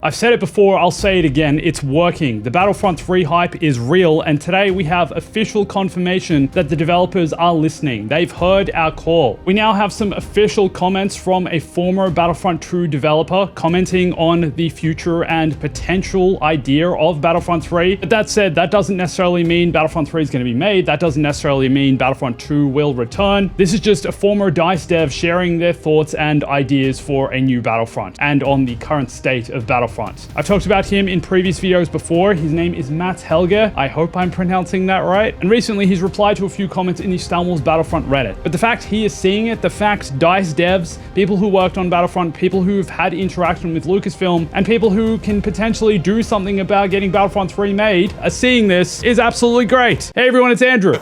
I've said it before, I'll say it again, it's working. The Battlefront 3 hype is real, and today we have official confirmation that the developers are listening. They've heard our call. We now have some official comments from a former Battlefront 2 developer commenting on the future and potential idea of Battlefront 3. But that said, that doesn't necessarily mean Battlefront 3 is going to be made. That doesn't necessarily mean Battlefront 2 will return. This is just a former DICE dev sharing their thoughts and ideas for a new Battlefront and on the current state of Battlefront. I've talked about him in previous videos before. His name is Matt Helge. I hope I'm pronouncing that right. And recently he's replied to a few comments in the Star Wars Battlefront Reddit. But the fact he is seeing it, the fact DICE devs, people who worked on Battlefront, people who've had interaction with Lucasfilm, and people who can potentially do something about getting Battlefront 3 made are seeing this is absolutely great. Hey everyone, it's Andrew.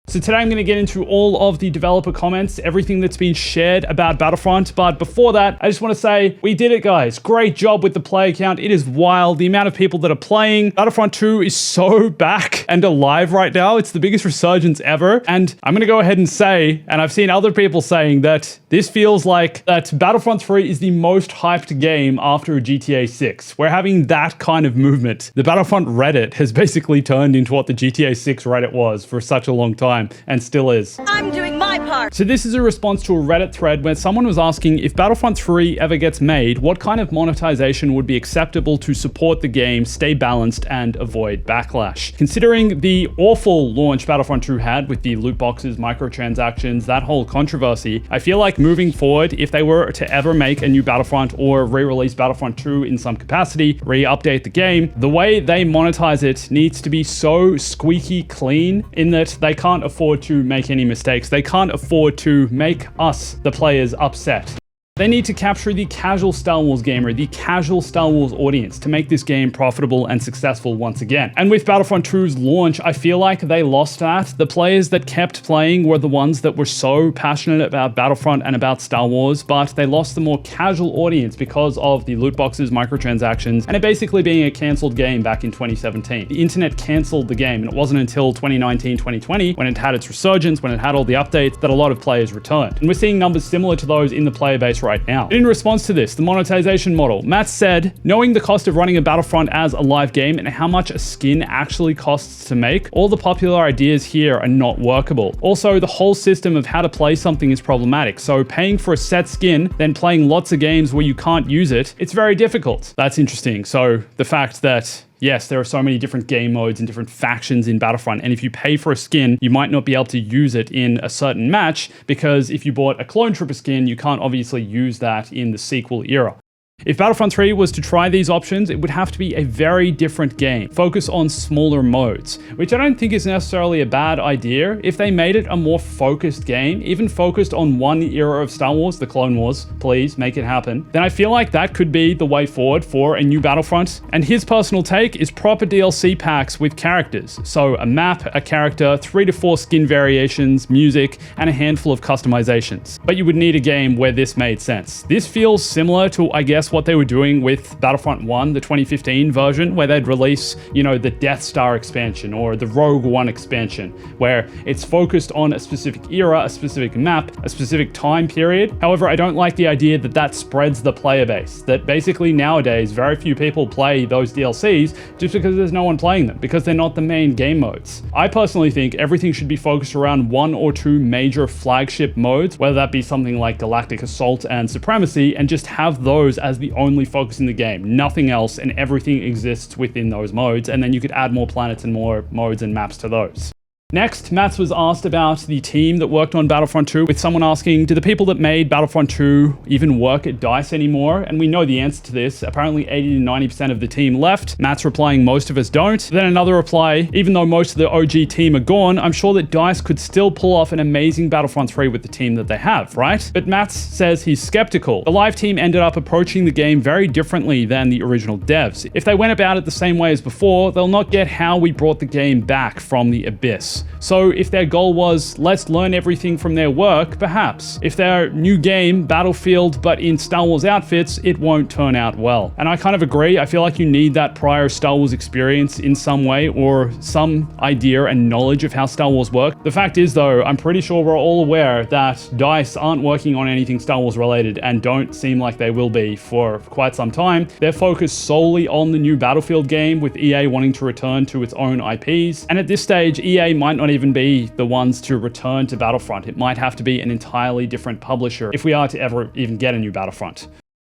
So today I'm going to get into all of the developer comments, everything that's been shared about Battlefront. But before that, I just want to say, we did it, guys. Great job with the player count. It is wild. The amount of people that are playing. Battlefront 2 is so back and alive right now. It's the biggest resurgence ever. And I'm going to go ahead and say, and I've seen other people saying that this feels like that Battlefront 3 is the most hyped game after GTA 6. We're having that kind of movement. The Battlefront Reddit has basically turned into what the GTA 6 Reddit was for such a long time. And still is. I'm doing my part. So this is a response to a Reddit thread where someone was asking if Battlefront 3 ever gets made, what kind of monetization would be acceptable to support the game, stay balanced, and avoid backlash. Considering the awful launch Battlefront 2 had with the loot boxes, microtransactions, that whole controversy, I feel like moving forward, if they were to ever make a new Battlefront or re-release Battlefront 2 in some capacity, re-update the game, the way they monetize it needs to be so squeaky clean in that they can't afford to make any mistakes. They can't afford to make us, the players, upset. They need to capture the casual Star Wars gamer, the casual Star Wars audience to make this game profitable and successful once again. And with Battlefront 2's launch, I feel like they lost that. The players that kept playing were the ones that were so passionate about Battlefront and about Star Wars, but they lost the more casual audience because of the loot boxes, microtransactions, and it basically being a cancelled game back in 2017. The internet cancelled the game, and it wasn't until 2019, 2020, when it had its resurgence, when it had all the updates, that a lot of players returned. And we're seeing numbers similar to those in the player base right now. In response to this, the monetization model, Matt said, knowing the cost of running a Battlefront as a live game and how much a skin actually costs to make, all the popular ideas here are not workable. Also, the whole system of how to play something is problematic. So paying for a set skin, then playing lots of games where you can't use it, it's very difficult. That's interesting. So the fact that yes, there are so many different game modes and different factions in Battlefront, and if you pay for a skin, you might not be able to use it in a certain match, because if you bought a Clone Trooper skin, you can't obviously use that in the sequel era. If Battlefront 3 was to try these options, it would have to be a very different game. Focus on smaller modes, which I don't think is necessarily a bad idea. If they made it a more focused game, even focused on one era of Star Wars, the Clone Wars, please make it happen, then I feel like that could be the way forward for a new Battlefront. And his personal take is proper DLC packs with characters. So a map, a character, 3 to 4 skin variations, music, and a handful of customizations. But you would need a game where this made sense. This feels similar to, I guess, what they were doing with Battlefront 1, the 2015 version, where they'd release, the Death Star expansion or the Rogue One expansion, where it's focused on a specific era, a specific map, a specific time period. However, I don't like the idea that that spreads the player base, that basically nowadays very few people play those DLCs just because there's no one playing them, because they're not the main game modes. I personally think everything should be focused around 1 or 2 major flagship modes, whether that be something like Galactic Assault and Supremacy, and just have those as the only focus in the game, nothing else, and everything exists within those modes, and then you could add more planets and more modes and maps to those. Next, Mats was asked about the team that worked on Battlefront 2, with someone asking, do the people that made Battlefront 2 even work at DICE anymore? And we know the answer to this. Apparently 80 to 90% of the team left. Mats replying, most of us don't. Then another reply, even though most of the OG team are gone, I'm sure that DICE could still pull off an amazing Battlefront 3 with the team that they have, right? But Mats says he's skeptical. The live team ended up approaching the game very differently than the original devs. If they went about it the same way as before, they'll not get how we brought the game back from the abyss. games. So if their goal was, let's learn everything from their work, perhaps. If their new game, Battlefield, but in Star Wars outfits, it won't turn out well. And I kind of agree. I feel like you need that prior Star Wars experience in some way, or some idea and knowledge of how Star Wars work. The fact is though, I'm pretty sure we're all aware that DICE aren't working on anything Star Wars related and don't seem like they will be for quite some time. They're focused solely on the new Battlefield game, with EA wanting to return to its own IPs. And at this stage, EA might not even be the ones to return to Battlefront. It might have to be an entirely different publisher if we are to ever even get a new Battlefront.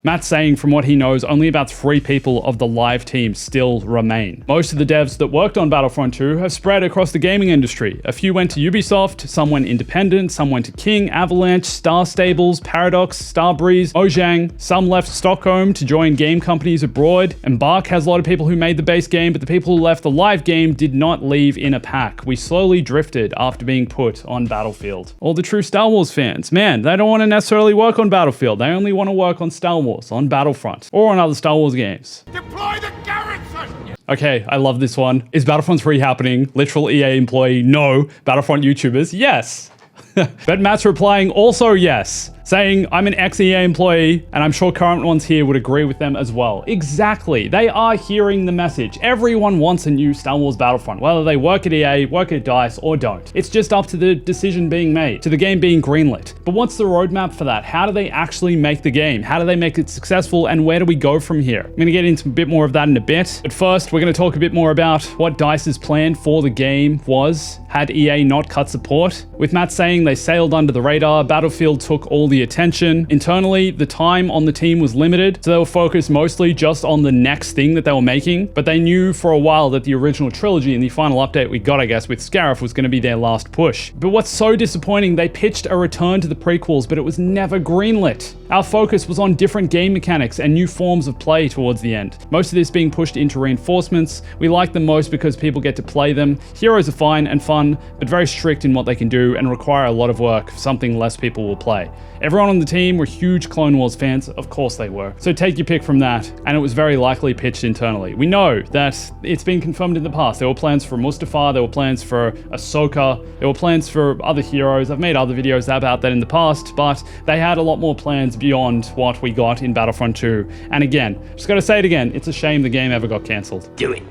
Matt's saying from what he knows, only about 3 people of the live team still remain. Most of the devs that worked on Battlefront 2 have spread across the gaming industry. A few went to Ubisoft, some went independent, some went to King, Avalanche, Star Stables, Paradox, Starbreeze, Mojang. Some left Stockholm to join game companies abroad. Embark has a lot of people who made the base game, but the people who left the live game did not leave in a pack. We slowly drifted after being put on Battlefield. All the true Star Wars fans, man, they don't want to necessarily work on Battlefield. They only want to work on Star Wars, on Battlefront, or on other Star Wars games. Deploy the garrison! Okay, I love this one. Is Battlefront 3 happening? Literal EA employee, no. Battlefront YouTubers, yes. But Matt's replying also yes, saying, I'm an ex-EA employee, and I'm sure current ones here would agree with them as well. Exactly, they are hearing the message. Everyone wants a new Star Wars Battlefront, whether they work at EA, work at DICE, or don't. It's just up to the decision being made, to the game being greenlit. But what's the roadmap for that? How do they actually make the game? How do they make it successful, and where do we go from here? I'm gonna get into a bit more of that in a bit, but first, we're gonna talk a bit more about what DICE's plan for the game was, had EA not cut support. With Matt saying they sailed under the radar, Battlefield took all the attention. Internally, the time on the team was limited, so they were focused mostly just on the next thing that they were making, but they knew for a while that the original trilogy and the final update we got, I guess, with Scarif was going to be their last push. But what's so disappointing, they pitched a return to the prequels, but it was never greenlit. Our focus was on different game mechanics and new forms of play towards the end. Most of this being pushed into reinforcements. We like them most because people get to play them. Heroes are fine and fun, but very strict in what they can do and require a lot of work, something less people will play. Everyone on the team were huge Clone Wars fans, of course they were. So take your pick from that, and it was very likely pitched internally. We know that it's been confirmed in the past. There were plans for Mustafar, there were plans for Ahsoka, there were plans for other heroes. I've made other videos about that in the past, but they had a lot more plans beyond what we got in Battlefront 2. And again, just gotta say it again, it's a shame the game ever got cancelled. Do it.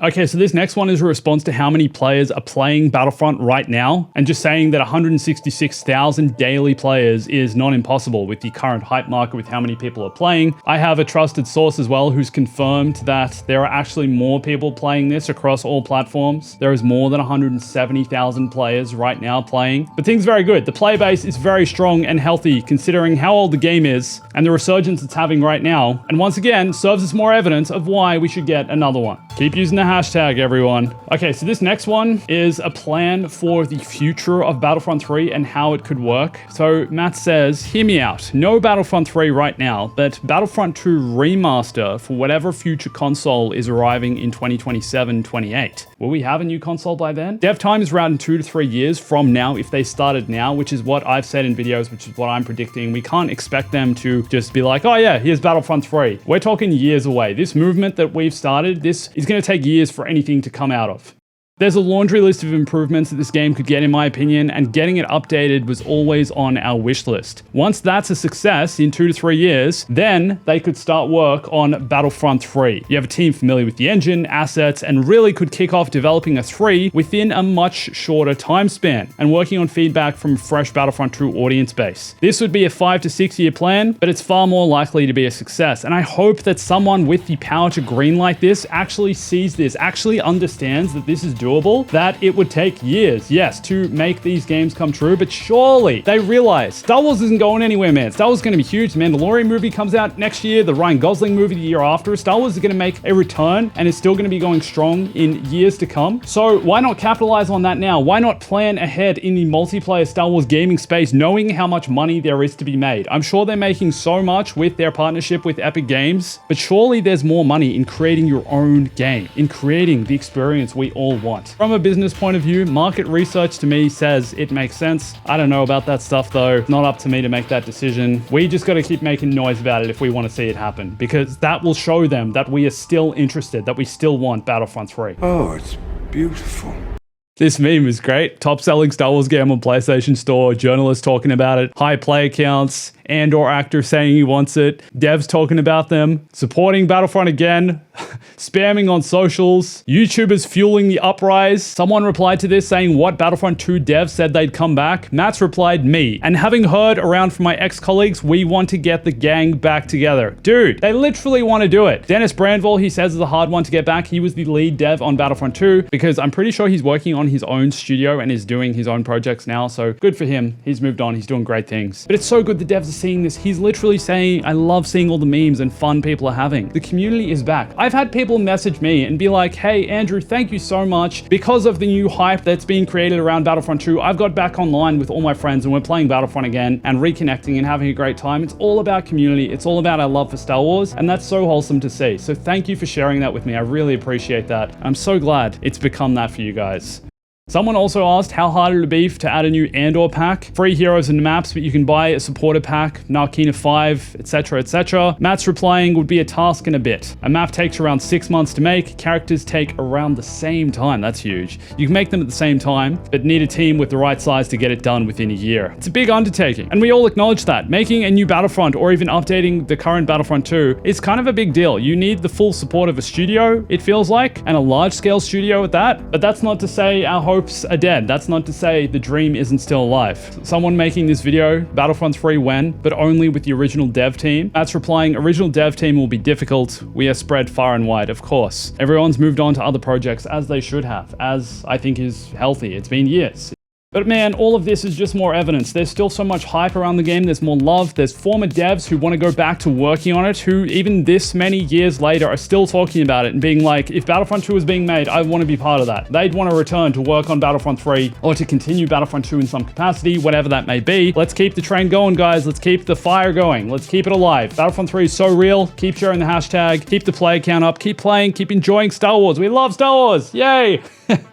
Okay, so this next one is a response to how many players are playing Battlefront right now, and just saying that 166,000 daily players is not impossible with the current hype market with how many people are playing. I have a trusted source as well who's confirmed that there are actually more people playing this across all platforms. There is more than 170,000 players right now playing, but things are very good. The player base is very strong and healthy considering how old the game is and the resurgence it's having right now, and once again serves as more evidence of why we should get another one. Keep using the hashtag, everyone. Okay, so this next one is a plan for the future of Battlefront 3 and how it could work. So Matt says, hear me out. No Battlefront 3 right now, but Battlefront 2 remaster for whatever future console is arriving in 2027-28. Will we have a new console by then? Dev time is around 2 to 3 years from now if they started now, which is what I've said in videos, which is what I'm predicting. We can't expect them to just be like, oh yeah, here's Battlefront 3. We're talking years away. This movement that we've started, this is going to take years for anything to come out of. There's a laundry list of improvements that this game could get in my opinion, and getting it updated was always on our wish list. Once that's a success in 2 to 3 years, then they could start work on Battlefront 3. You have a team familiar with the engine, assets, and really could kick off developing a 3 within a much shorter time span, and working on feedback from a fresh Battlefront 2 audience base. This would be a 5 to 6 year plan, but it's far more likely to be a success, and I hope that someone with the power to greenlight this actually sees this, actually understands that this is doable, that it would take years, yes, to make these games come true, but surely they realize Star Wars isn't going anywhere, man. Star Wars is going to be huge. The Mandalorian movie comes out next year, the Ryan Gosling movie the year after. Star Wars is going to make a return and is still going to be going strong in years to come. So why not capitalize on that now? Why not plan ahead in the multiplayer Star Wars gaming space, knowing how much money there is to be made? I'm sure they're making so much with their partnership with Epic Games, but surely there's more money in creating your own game, in creating the experience we all want. From a business point of view, market research to me says it makes sense. I don't know about that stuff though. Not up to me to make that decision. We just got to keep making noise about it if we want to see it happen, because that will show them that we are still interested, that we still want Battlefront 3. Oh, it's beautiful. This meme is great. Top selling Star Wars game on PlayStation Store, journalists talking about it, high player counts, Andor actor saying he wants it, devs talking about them, supporting Battlefront again, spamming on socials, YouTubers fueling the uprise. Someone replied to this saying, what Battlefront 2 devs said they'd come back? Matt's replied, me. And having heard around from my ex-colleagues, we want to get the gang back together. Dude, they literally want to do it. Dennis Brandville, he says, is a hard one to get back. He was the lead dev on Battlefront 2 because I'm pretty sure he's working on his own studio and is doing his own projects now. So good for him. He's moved on. He's doing great things. But it's so good the devs are seeing this. He's literally saying, I love seeing all the memes and fun people are having. The community is back. I've had people message me and be like, hey, Andrew, thank you so much. Because of the new hype that's being created around Battlefront 2, I've got back online with all my friends and we're playing Battlefront again and reconnecting and having a great time. It's all about community. It's all about our love for Star Wars. And that's so wholesome to see. So thank you for sharing that with me. I really appreciate that. I'm so glad it's become that for you guys. Someone also asked how hard it would be to add a new Andor pack. Free heroes and maps, but you can buy a supporter pack, Narkina 5, etc, etc. Matt's replying, would be a task and a bit. A map takes around 6 months to make, characters take around the same time, that's huge. You can make them at the same time, but need a team with the right size to get it done within a year. It's a big undertaking, and we all acknowledge that. Making a new Battlefront, or even updating the current Battlefront 2, is kind of a big deal. You need the full support of a studio, it feels like, and a large-scale studio at that. But that's not to say our hopes are dead. That's not to say the dream isn't still alive. Someone making this video, Battlefront 3 when, but only with the original dev team. That's replying, original dev team will be difficult. We are spread far and wide, of course. Everyone's moved on to other projects as they should have, as I think is healthy. It's been years. But man, all of this is just more evidence. There's still so much hype around the game. There's more love. There's former devs who want to go back to working on it, who even this many years later are still talking about it and being like, if Battlefront 2 was being made, I want to be part of that. They'd want to return to work on Battlefront 3 or to continue Battlefront 2 in some capacity, whatever that may be. Let's keep the train going, guys. Let's keep the fire going. Let's keep it alive. Battlefront 3 is so real. Keep sharing the hashtag. Keep the player count up. Keep playing. Keep enjoying Star Wars. We love Star Wars. Yay!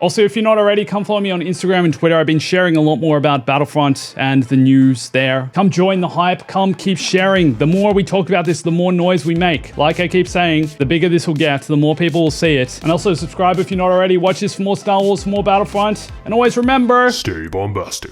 Also, if you're not already, come follow me on Instagram and Twitter. I've been sharing a lot more about Battlefront and the news there. Come join the hype. Come keep sharing. The more we talk about this, the more noise we make. Like I keep saying, the bigger this will get, the more people will see it. And also subscribe if you're not already. Watch this for more Star Wars, for more Battlefront. And always remember, Stay bombastic.